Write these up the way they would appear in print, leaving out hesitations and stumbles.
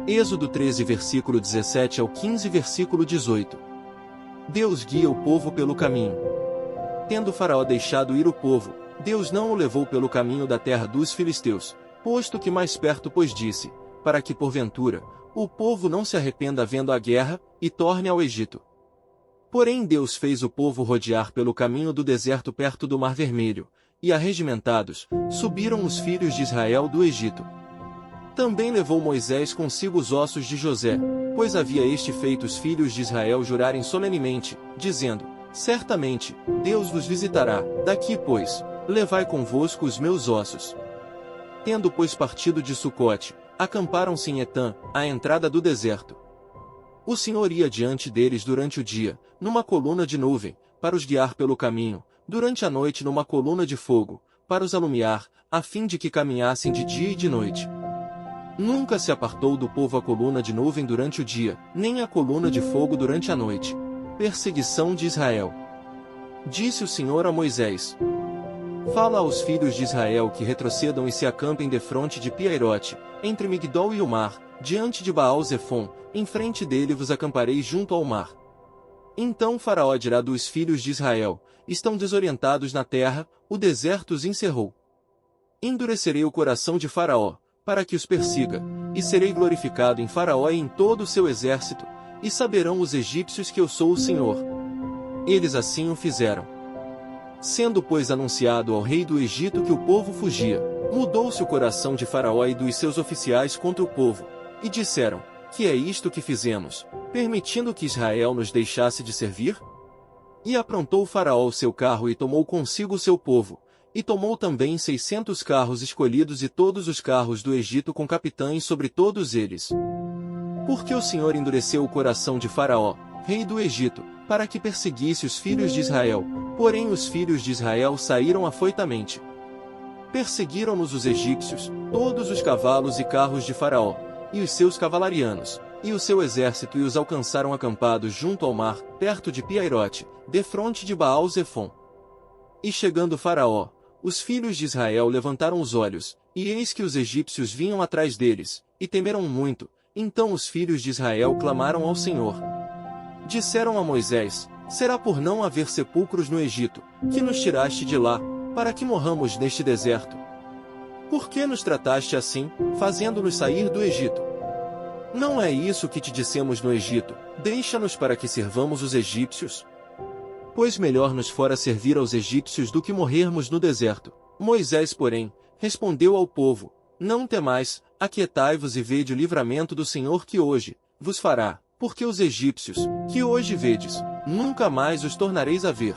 Êxodo 13 versículo 17 ao 15 versículo 18. Deus guia o povo pelo caminho. Tendo Faraó deixado ir o povo, Deus não o levou pelo caminho da terra dos filisteus, posto que mais perto pois disse, para que porventura, o povo não se arrependa vendo a guerra, e torne ao Egito. Porém Deus fez o povo rodear pelo caminho do deserto perto do Mar Vermelho, e arregimentados, subiram os filhos de Israel do Egito. Também levou Moisés consigo os ossos de José, pois havia este feito os filhos de Israel jurarem solenemente, dizendo, certamente, Deus vos visitará, daqui pois, levai convosco os meus ossos. Tendo pois partido de Sucote, acamparam-se em Etã, à entrada do deserto. O Senhor ia diante deles durante o dia, numa coluna de nuvem, para os guiar pelo caminho, durante a noite numa coluna de fogo, para os alumiar, a fim de que caminhassem de dia e de noite. Nunca se apartou do povo a coluna de nuvem durante o dia, nem a coluna de fogo durante a noite. Perseguição de Israel. Disse o Senhor a Moisés: fala aos filhos de Israel que retrocedam e se acampem defronte de Piairote, entre Migdol e o mar, diante de Baal-Zefon, em frente dele vos acampareis junto ao mar. Então Faraó dirá dos filhos de Israel: estão desorientados na terra, o deserto os encerrou. Endurecerei o coração de Faraó, para que os persiga, e serei glorificado em Faraó e em todo o seu exército, e saberão os egípcios que eu sou o Senhor. Eles assim o fizeram. Sendo pois anunciado ao rei do Egito que o povo fugia, mudou-se o coração de Faraó e dos seus oficiais contra o povo, e disseram: que é isto que fizemos, permitindo que Israel nos deixasse de servir? E aprontou Faraó o seu carro e tomou consigo o seu povo, e tomou também 600 carros escolhidos e todos os carros do Egito com capitães sobre todos eles. Porque o Senhor endureceu o coração de Faraó, rei do Egito, para que perseguisse os filhos de Israel, porém os filhos de Israel saíram afoitamente. Perseguiram-nos os egípcios, todos os cavalos e carros de Faraó, e os seus cavalarianos, e o seu exército e os alcançaram acampados junto ao mar, perto de Piairote, defronte de Baal-Zefon. E chegando Faraó, os filhos de Israel levantaram os olhos, e eis que os egípcios vinham atrás deles, e temeram muito. Então os filhos de Israel clamaram ao Senhor. Disseram a Moisés: será por não haver sepulcros no Egito, que nos tiraste de lá, para que morramos neste deserto? Por que nos trataste assim, fazendo-nos sair do Egito? Não é isso que te dissemos no Egito: deixa-nos para que servamos os egípcios? Pois melhor nos fora servir aos egípcios do que morrermos no deserto. Moisés, porém, respondeu ao povo: não temais, aquietai-vos e vede o livramento do Senhor que hoje vos fará, porque os egípcios, que hoje vedes, nunca mais os tornareis a ver.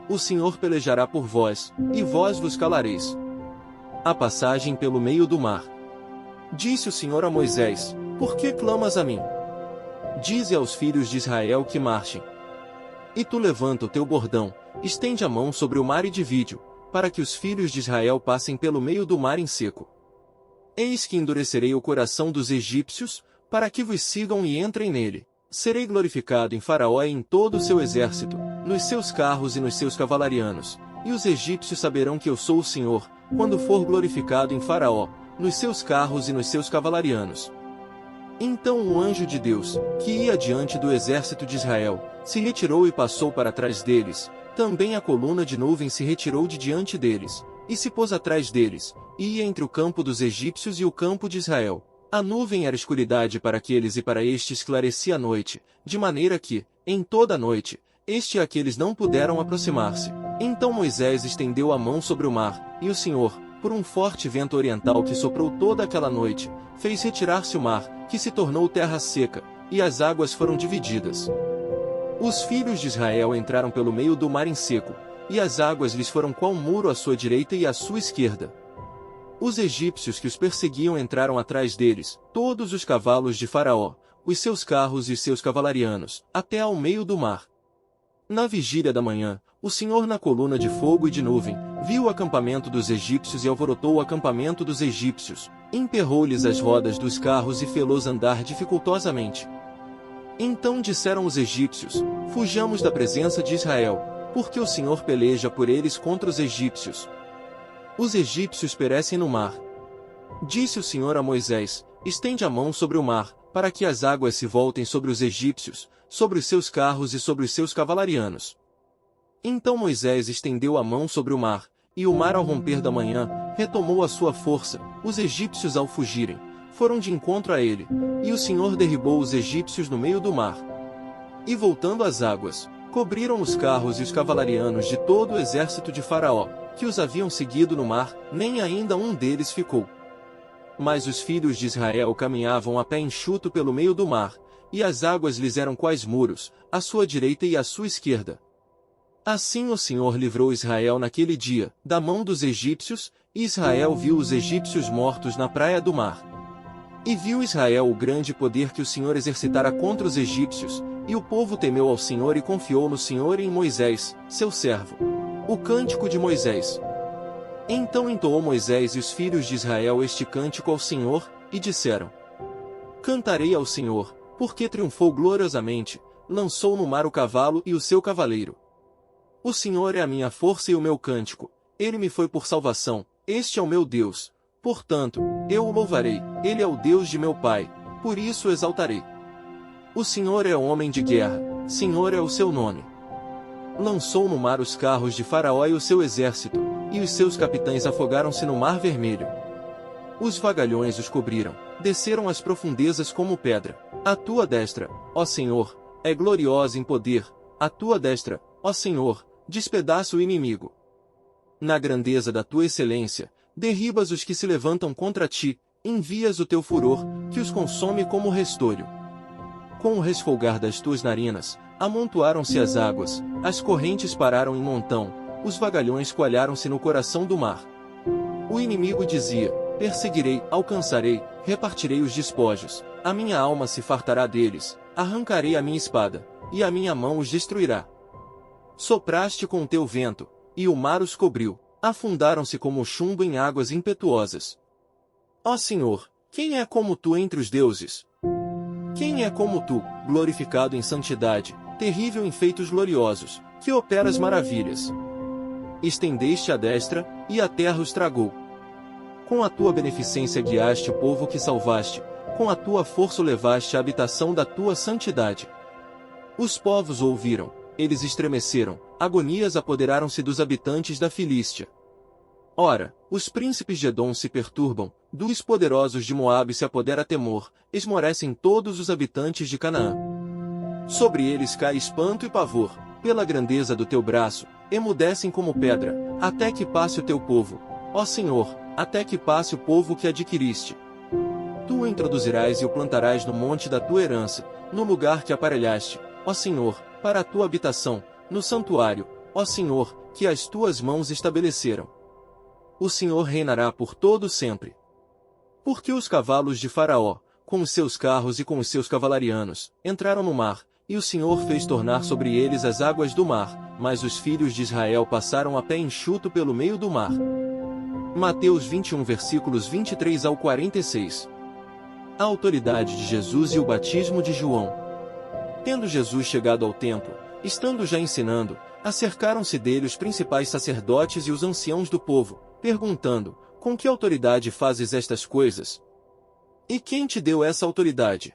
O Senhor pelejará por vós, e vós vos calareis. A passagem pelo meio do mar. Disse o Senhor a Moisés: por que clamas a mim? Dize aos filhos de Israel que marchem. E tu levanta o teu bordão, estende a mão sobre o mar e divide-o, para que os filhos de Israel passem pelo meio do mar em seco. Eis que endurecerei o coração dos egípcios, para que vos sigam e entrem nele. Serei glorificado em Faraó e em todo o seu exército, nos seus carros e nos seus cavalarianos, e os egípcios saberão que eu sou o Senhor, quando for glorificado em Faraó, nos seus carros e nos seus cavalarianos. Então o anjo de Deus, que ia diante do exército de Israel, se retirou e passou para trás deles, também a coluna de nuvem se retirou de diante deles, e se pôs atrás deles, e ia entre o campo dos egípcios e o campo de Israel. A nuvem era escuridade para aqueles e para este esclarecia a noite, de maneira que, em toda a noite, este e aqueles não puderam aproximar-se. Então Moisés estendeu a mão sobre o mar, e o Senhor, por um forte vento oriental que soprou toda aquela noite, fez retirar-se o mar, que se tornou terra seca, e as águas foram divididas. Os filhos de Israel entraram pelo meio do mar em seco, e as águas lhes foram qual muro à sua direita e à sua esquerda. Os egípcios que os perseguiam entraram atrás deles, todos os cavalos de Faraó, os seus carros e os seus cavalarianos, até ao meio do mar. Na vigília da manhã, o Senhor na coluna de fogo e de nuvem, viu o acampamento dos egípcios e alvorotou o acampamento dos egípcios, emperrou-lhes as rodas dos carros e fê-los andar dificultosamente. Então disseram os egípcios: fujamos da presença de Israel, porque o Senhor peleja por eles contra os egípcios. Os egípcios perecem no mar. Disse o Senhor a Moisés: estende a mão sobre o mar, para que as águas se voltem sobre os egípcios, sobre os seus carros e sobre os seus cavalarianos. Então Moisés estendeu a mão sobre o mar, e o mar ao romper da manhã, retomou a sua força, os egípcios ao fugirem, foram de encontro a ele, e o Senhor derribou os egípcios no meio do mar. E voltando as águas, cobriram os carros e os cavalarianos de todo o exército de Faraó, que os haviam seguido no mar, nem ainda um deles ficou. Mas os filhos de Israel caminhavam a pé enxuto pelo meio do mar, e as águas lhes eram quais muros, à sua direita e à sua esquerda. Assim o Senhor livrou Israel naquele dia, da mão dos egípcios, e Israel viu os egípcios mortos na praia do mar. E viu Israel o grande poder que o Senhor exercitara contra os egípcios, e o povo temeu ao Senhor e confiou no Senhor e em Moisés, seu servo. O cântico de Moisés. Então entoou Moisés e os filhos de Israel este cântico ao Senhor, e disseram: Cantarei ao Senhor, porque triunfou gloriosamente, lançou no mar o cavalo e o seu cavaleiro. O Senhor é a minha força e o meu cântico, ele me foi por salvação, este é o meu Deus. Portanto, eu o louvarei, ele é o Deus de meu pai, por isso o exaltarei. O Senhor é homem de guerra, Senhor é o seu nome. Lançou no mar os carros de Faraó e o seu exército, e os seus capitães afogaram-se no mar vermelho. Os vagalhões os cobriram, desceram às profundezas como pedra. A tua destra, ó Senhor, é gloriosa em poder, a tua destra, ó Senhor, despedaça o inimigo. Na grandeza da tua excelência, derribas os que se levantam contra ti, envias o teu furor, que os consome como restolho. Com o resfolgar das tuas narinas, amontoaram-se as águas, as correntes pararam em montão, os vagalhões coalharam-se no coração do mar. O inimigo dizia: perseguirei, alcançarei, repartirei os despojos, a minha alma se fartará deles, arrancarei a minha espada, e a minha mão os destruirá. Sopraste com o teu vento, e o mar os cobriu, afundaram-se como chumbo em águas impetuosas. Ó Senhor, quem é como tu entre os deuses? Quem é como tu, glorificado em santidade, terrível em feitos gloriosos, que operas maravilhas? Estendeste a destra, e a terra os tragou. Com a tua beneficência guiaste o povo que salvaste, com a tua força o levaste à habitação da tua santidade. Os povos ouviram, eles estremeceram, agonias apoderaram-se dos habitantes da Filístia. Ora, os príncipes de Edom se perturbam, dos poderosos de Moabe se apodera temor, esmorecem todos os habitantes de Canaã. Sobre eles cai espanto e pavor, pela grandeza do teu braço, emudecem como pedra, até que passe o teu povo, ó Senhor, até que passe o povo que adquiriste. Tu o introduzirás e o plantarás no monte da tua herança, no lugar que aparelhaste, ó Senhor, para a tua habitação, no santuário, ó Senhor, que as tuas mãos estabeleceram. O Senhor reinará por todo sempre. Porque os cavalos de Faraó, com os seus carros e com os seus cavalarianos, entraram no mar, e o Senhor fez tornar sobre eles as águas do mar, mas os filhos de Israel passaram a pé enxuto pelo meio do mar. Mateus 21 versículos 23 ao 46. A autoridade de Jesus e o batismo de João. Tendo Jesus chegado ao templo, estando já ensinando, acercaram-se dele os principais sacerdotes e os anciãos do povo, perguntando: com que autoridade fazes estas coisas? E quem te deu essa autoridade?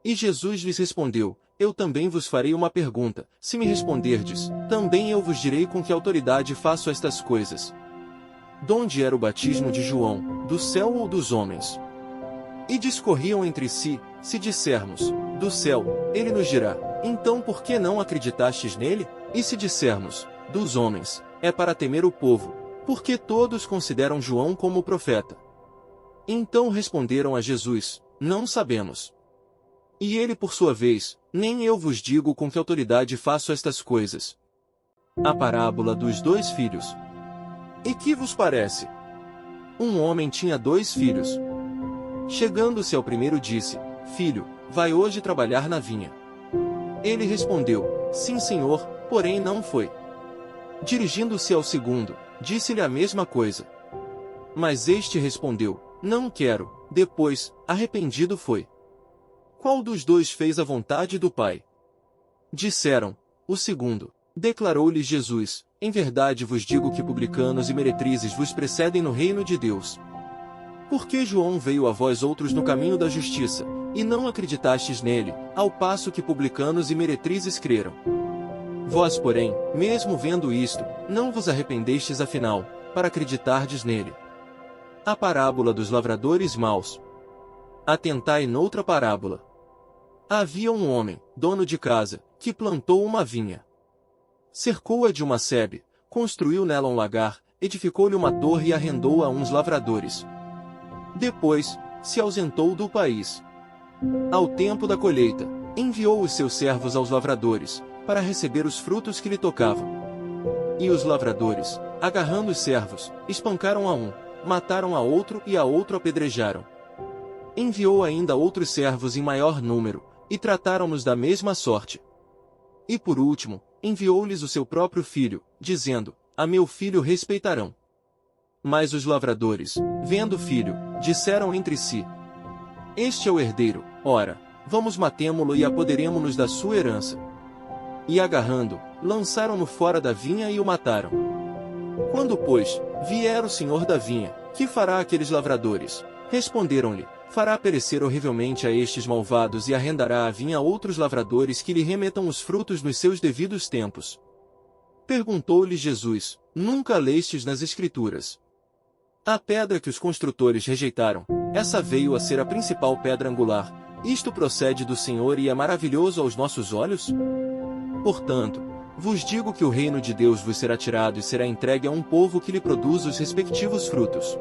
E Jesus lhes respondeu: eu também vos farei uma pergunta, se me responderdes, também eu vos direi com que autoridade faço estas coisas. Donde era o batismo de João, do céu ou dos homens? E discorriam entre si, se dissermos, do céu, ele nos dirá, então por que não acreditastes nele? E se dissermos, dos homens, é para temer o povo, porque todos consideram João como profeta. Então responderam a Jesus: não sabemos. E ele por sua vez: nem eu vos digo com que autoridade faço estas coisas. A parábola dos dois filhos. E que vos parece? Um homem tinha 2 filhos. Chegando-se ao primeiro disse: filho, vai hoje trabalhar na vinha. Ele respondeu: sim, senhor, porém não foi. Dirigindo-se ao segundo, disse-lhe a mesma coisa. Mas este respondeu: não quero. Depois, arrependido foi. Qual dos 2 fez a vontade do Pai? Disseram: o segundo. Declarou-lhes Jesus: em verdade vos digo que publicanos e meretrizes vos precedem no reino de Deus. Porque João veio a vós outros no caminho da justiça, e não acreditastes nele, ao passo que publicanos e meretrizes creram. Vós, porém, mesmo vendo isto, não vos arrependestes afinal, para acreditardes nele. A parábola dos lavradores maus. Atentai noutra parábola. Havia um homem, dono de casa, que plantou uma vinha. Cercou-a de uma sebe, construiu nela um lagar, edificou-lhe uma torre e arrendou-a a uns lavradores. Depois, se ausentou do país. Ao tempo da colheita, enviou os seus servos aos lavradores, para receber os frutos que lhe tocavam. E os lavradores, agarrando os servos, espancaram a um, mataram a outro e a outro apedrejaram. Enviou ainda outros servos em maior número, e trataram-nos da mesma sorte. E por último, enviou-lhes o seu próprio filho, dizendo: a meu filho respeitarão. Mas os lavradores, vendo o filho, disseram entre si: este é o herdeiro, ora, vamos matemo-lo e apoderemo-nos da sua herança. E agarrando, lançaram-no fora da vinha e o mataram. Quando, pois, vier o senhor da vinha, que fará aqueles lavradores? Responderam-lhe: fará perecer horrivelmente a estes malvados e arrendará a vinha a outros lavradores que lhe remetam os frutos nos seus devidos tempos. Perguntou-lhe Jesus: nunca lestes nas Escrituras? A pedra que os construtores rejeitaram, essa veio a ser a principal pedra angular. Isto procede do Senhor e é maravilhoso aos nossos olhos? Portanto, vos digo que o reino de Deus vos será tirado e será entregue a um povo que lhe produz os respectivos frutos.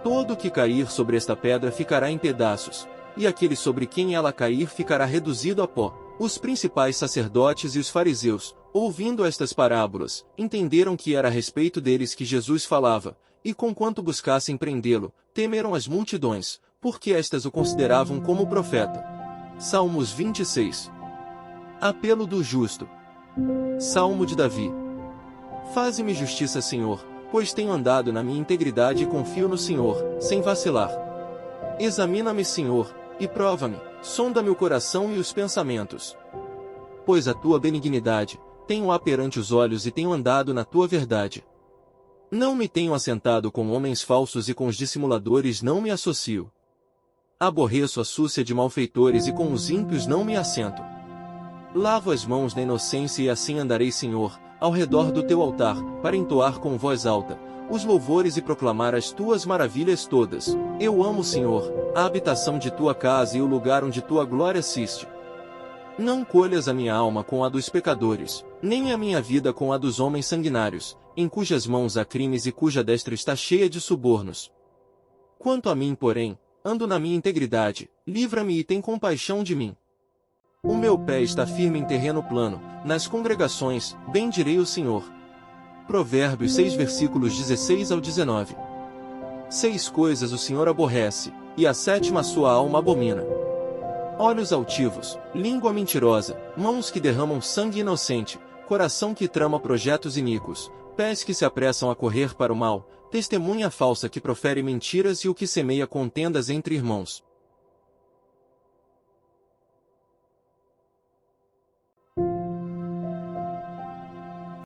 Todo o que cair sobre esta pedra ficará em pedaços, e aquele sobre quem ela cair ficará reduzido a pó. Os principais sacerdotes e os fariseus, ouvindo estas parábolas, entenderam que era a respeito deles que Jesus falava, e conquanto buscassem prendê-lo, temeram as multidões, porque estas o consideravam como profeta. Salmos 26. Apelo do justo. Salmo de Davi. Faze-me justiça, Senhor, pois tenho andado na minha integridade e confio no Senhor, sem vacilar. Examina-me, Senhor, e prova-me, sonda-me o coração e os pensamentos. Pois a tua benignidade, tenho-a perante os olhos e tenho andado na tua verdade. Não me tenho assentado com homens falsos e com os dissimuladores não me associo. Aborreço a súcia de malfeitores e com os ímpios não me assento. Lavo as mãos na inocência e assim andarei, Senhor, ao redor do teu altar, para entoar com voz alta os louvores e proclamar as tuas maravilhas todas. Eu amo, Senhor, a habitação de tua casa e o lugar onde tua glória assiste. Não colhas a minha alma com a dos pecadores, nem a minha vida com a dos homens sanguinários, em cujas mãos há crimes e cuja destra está cheia de subornos. Quanto a mim, porém, ando na minha integridade, livra-me e tem compaixão de mim. O meu pé está firme em terreno plano, nas congregações, bendirei o Senhor. Provérbios 6 versículos 16 ao 19. 6 coisas o Senhor aborrece, e a sétima sua alma abomina: olhos altivos, língua mentirosa, mãos que derramam sangue inocente, coração que trama projetos iníquos, pés que se apressam a correr para o mal, testemunha falsa que profere mentiras e o que semeia contendas entre irmãos.